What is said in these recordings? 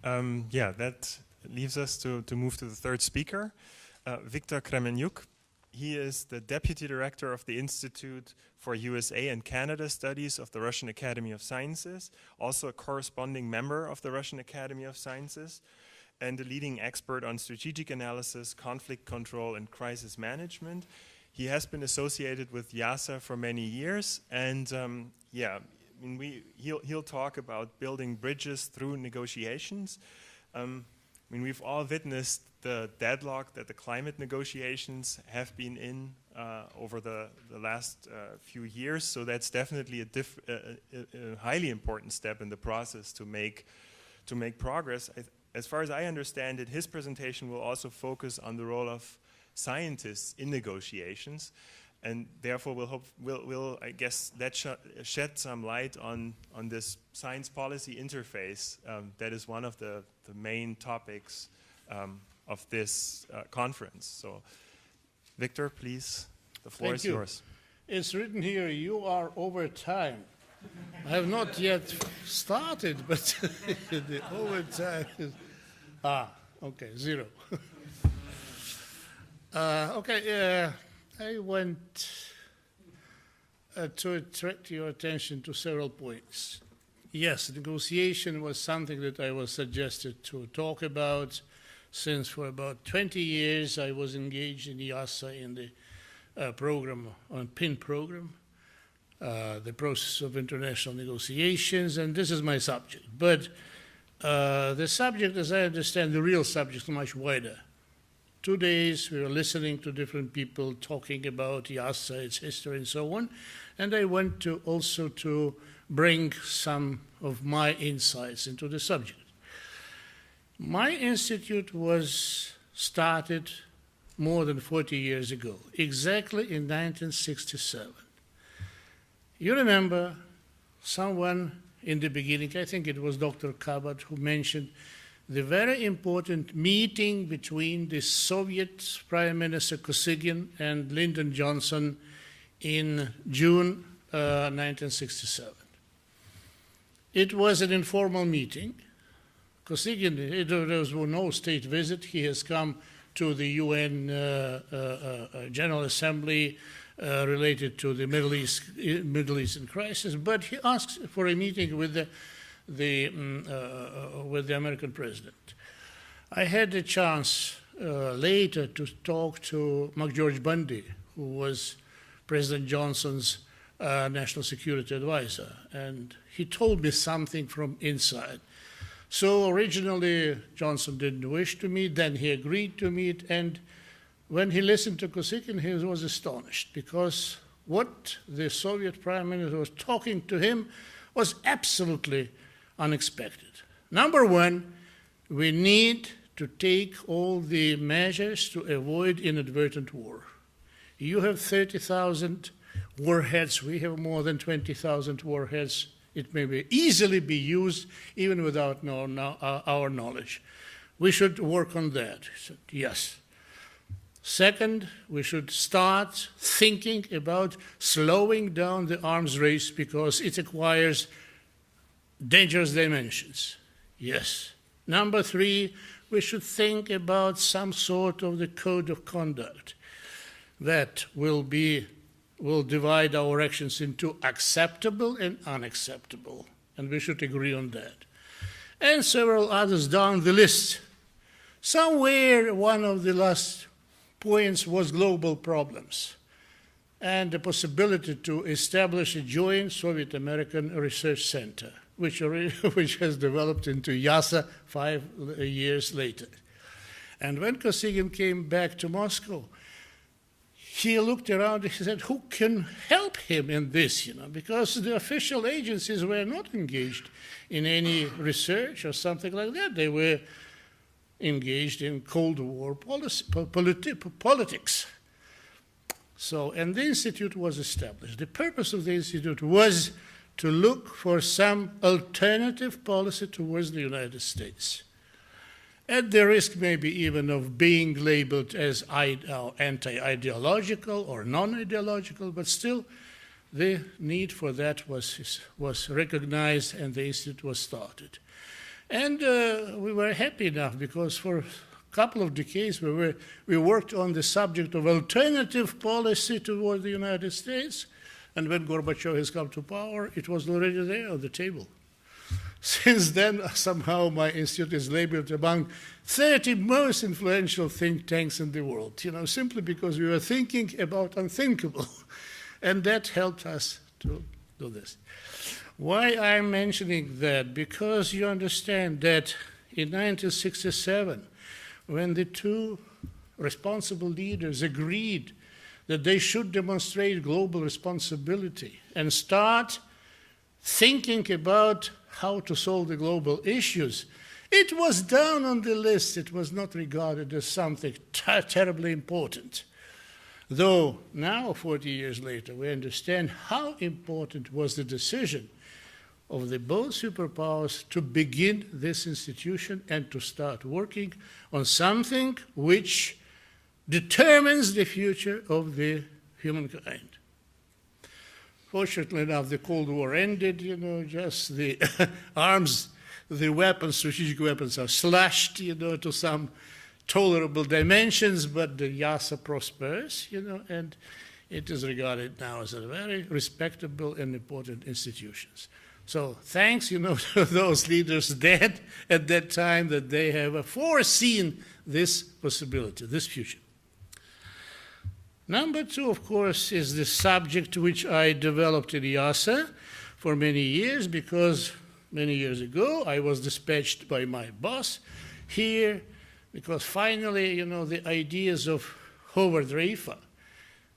Yeah, that leaves us to move to the third speaker, Viktor Kremenyuk. He is the Deputy Director of the Institute for USA and Canada Studies of the Russian Academy of Sciences, also a corresponding member of the Russian Academy of Sciences, and a leading expert on strategic analysis, conflict control, and crisis management. He has been associated with IIASA for many years, and yeah, I mean, he'll talk about building bridges through negotiations. I mean, we've all witnessed the deadlock that the climate negotiations have been in over the last few years, so that's definitely a highly important step in the process to make progress. As far as I understand it, his presentation will also focus on the role of scientists in negotiations, and therefore we'll I guess that shed some light on this science policy interface that is one of the main topics of this conference. So, Victor, please, the floor is yours. It's written here, you are over time. I have not yet started, but the overtime is, okay, 0. I want to attract your attention to several points. Yes, negotiation was something that I was suggested to talk about, since for about 20 years I was engaged in IIASA in the program, on PIN program, the process of international negotiations, and this is my subject. But the subject, as I understand, the real subject is much wider. 2 days we were listening to different people talking about IIASA, its history, and so on, and I want to also to bring some of my insights into the subject. My institute was started more than 40 years ago, exactly in 1967. You remember someone in the beginning, I think it was Dr. Kabat, who mentioned the very important meeting between the Soviet Prime Minister Kosygin and Lyndon Johnson in June 1967. It was an informal meeting. Kosygin, there was no state visit. He has come to the UN General Assembly related to the Middle Eastern crisis, but he asked for a meeting with the American president. I had the chance later to talk to McGeorge Bundy, who was President Johnson's national security advisor, and he told me something from inside. So originally Johnson didn't wish to meet, then he agreed to meet, and when he listened to Kosygin, he was astonished, because what the Soviet Prime Minister was talking to him was absolutely unexpected. Number one, we need to take all the measures to avoid inadvertent war. You have 30,000 warheads, we have more than 20,000 warheads. It may easily be used even without our knowledge. We should work on that. He said, yes. Second, we should start thinking about slowing down the arms race because it acquires dangerous dimensions. Yes. Number three, we should think about some sort of the code of conduct that will divide our actions into acceptable and unacceptable, and we should agree on that. And several others down the list. Somewhere one of the last points was global problems and the possibility to establish a joint Soviet-American research center, which has developed into IIASA 5 years later. And when Kosygin came back to Moscow, he looked around and he said, who can help him in this, because the official agencies were not engaged in any research or something like that. They were engaged in Cold War politics. So, and the institute was established. The purpose of the institute was to look for some alternative policy towards the United States, at the risk maybe even of being labeled as anti-ideological or non-ideological, but still the need for that was recognized and the institute was started. And we were happy enough because for a couple of decades we worked on the subject of alternative policy toward the United States. And when Gorbachev has come to power, it was already there on the table. Since then, somehow my institute is labeled among 30 most influential think tanks in the world, simply because we were thinking about unthinkable. And that helped us to do this. Why I'm mentioning that? Because you understand that in 1967, when the two responsible leaders agreed that they should demonstrate global responsibility and start thinking about how to solve the global issues, it was down on the list. It was not regarded as something terribly important. Though now, 40 years later, we understand how important was the decision of the both superpowers to begin this institution and to start working on something which determines the future of the humankind. Fortunately enough, the Cold War ended, just the arms, the weapons, strategic weapons are slashed, to some tolerable dimensions, but the IIASA prospers, and it is regarded now as a very respectable and important institutions. So thanks, to those leaders dead at that time that they have foreseen this possibility, this future. Number two, of course, is the subject which I developed in IIASA for many years, because many years ago I was dispatched by my boss here, because finally, the ideas of Howard Reifa,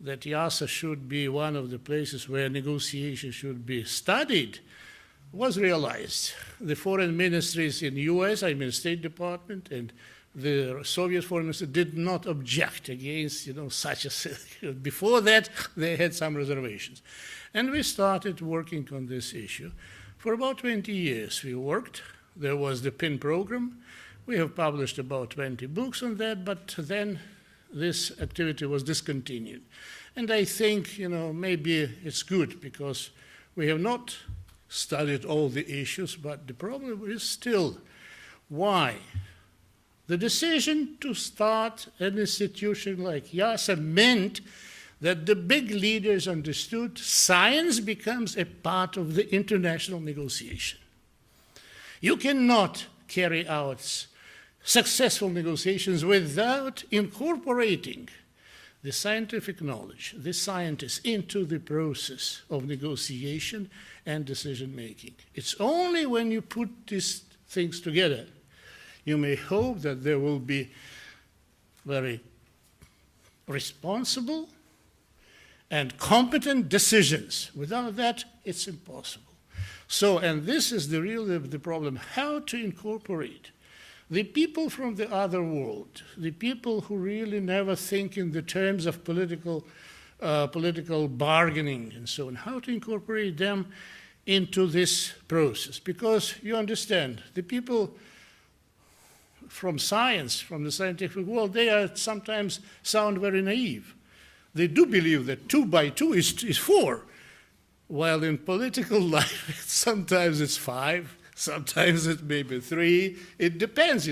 that IIASA should be one of the places where negotiation should be studied, was realized. The foreign ministries in the US, State Department, and the Soviet foreign ministry did not object against, such a. Before that, they had some reservations. And we started working on this issue. For about 20 years we worked. There was the PIN program. We have published about 20 books on that, but then this activity was discontinued. And I think, maybe it's good because we have not studied all the issues, but the problem is still why. The decision to start an institution like IIASA meant that the big leaders understood science becomes a part of the international negotiation. You cannot carry out successful negotiations without incorporating the scientific knowledge, the scientists, into the process of negotiation and decision-making. It's only when you put these things together, you may hope that there will be very responsible and competent decisions. Without that, it's impossible. So, and this is the problem, how to incorporate the people from the other world, the people who really never think in the terms of political bargaining and so on, how to incorporate them into this process. Because you understand, the people from science, from the scientific world, they sometimes sound very naive. They do believe that 2 by 2 is 4, while in political life sometimes it's 5, sometimes it may be 3. It depends,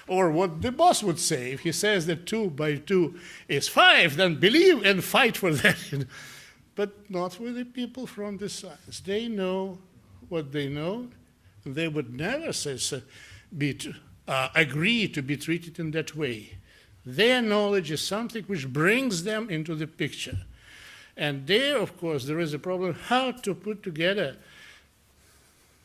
Or what the boss would say. If he says that 2 by 2 is 5, then believe and fight for that. But not with the people from the science. They know what they know. They would never agree to be treated in that way. Their knowledge is something which brings them into the picture. And there, of course, there is a problem how to put together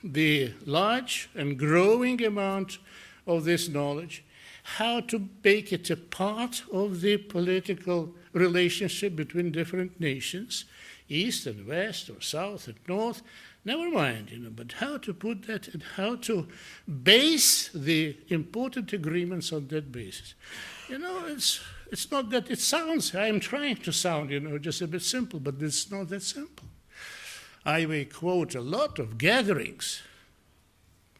the large and growing amount of this knowledge, how to make it a part of the political relationship between different nations, East and West or South and North, never mind, but how to put that and how to base the important agreements on that basis. It's not that it sounds, I'm trying to sound, just a bit simple, but it's not that simple. I may quote a lot of gatherings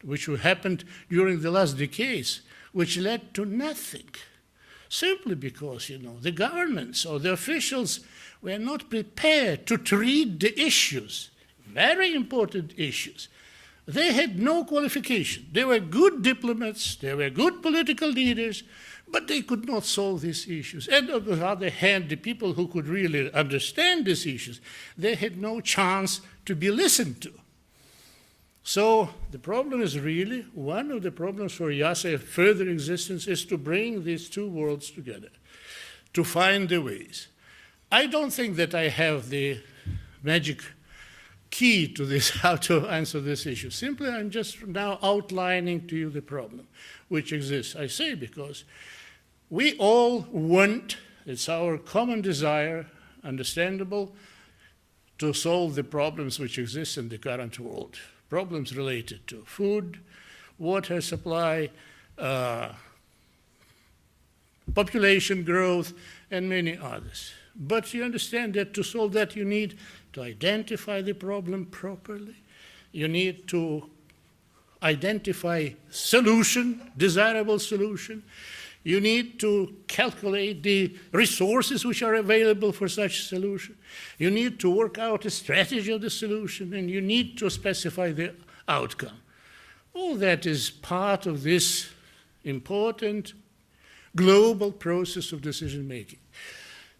which happened during the last decades, which led to nothing, simply because, the governments or the officials were not prepared to treat the issues, very important issues, They had no qualification. They were good diplomats, they were good political leaders, but they could not solve these issues. And on the other hand, the people who could really understand these issues, they had no chance to be listened to. So the problem is really, one of the problems for IIASA further existence is to bring these two worlds together, to find the ways. I don't think that I have the magic key to this, how to answer this issue. Simply, I'm just now outlining to you the problem which exists. I say because we all want, it's our common desire, understandable, to solve the problems which exist in the current world. Problems related to food, water supply, population growth, and many others. But you understand that to solve that, you need to identify the problem properly. You need to identify solution, desirable solution. You need to calculate the resources which are available for such solution. You need to work out a strategy of the solution, and you need to specify the outcome. All that is part of this important global process of decision-making.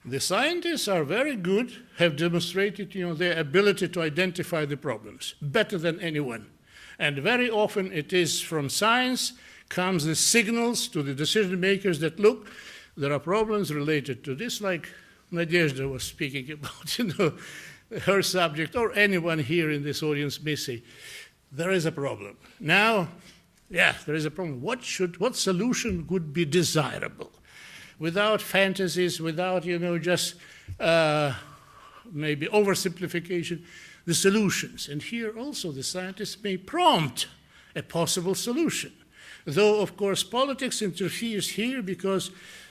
The scientists are very good, have demonstrated their ability to identify the problems better than anyone. And very often it is from science comes the signals to the decision makers that, look, there are problems related to this, like Nadezhda was speaking about, her subject, or anyone here in this audience may say, there is a problem. Now, yeah, there is a problem. What solution would be desirable? Without fantasies, without, just maybe oversimplification, the solutions. And here also the scientists may prompt a possible solution. Though, of course, politics interferes here because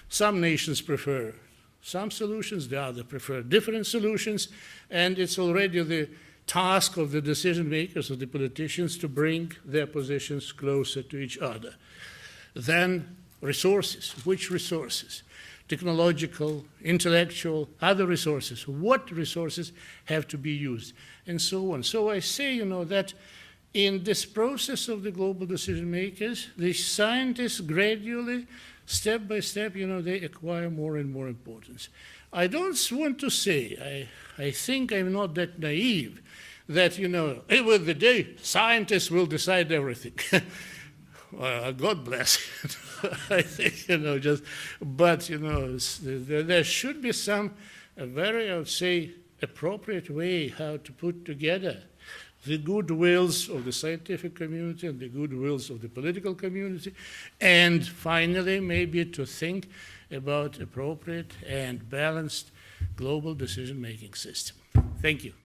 some nations prefer some solutions, the others prefer different solutions, and it's already the task of the decision makers, of the politicians, to bring their positions closer to each other. Then resources. Which resources? Technological, intellectual, other resources. What resources have to be used? And so on. So I say, that in this process of the global decision makers, the scientists gradually, step by step, they acquire more and more importance. I don't want to say, I think I'm not that naive, that, with the day, scientists will decide everything. Well, God bless it. I think, but, there should be a very, I would say, appropriate way how to put together the good wills of the scientific community and the good wills of the political community, and finally, maybe to think about appropriate and balanced global decision-making system. Thank you.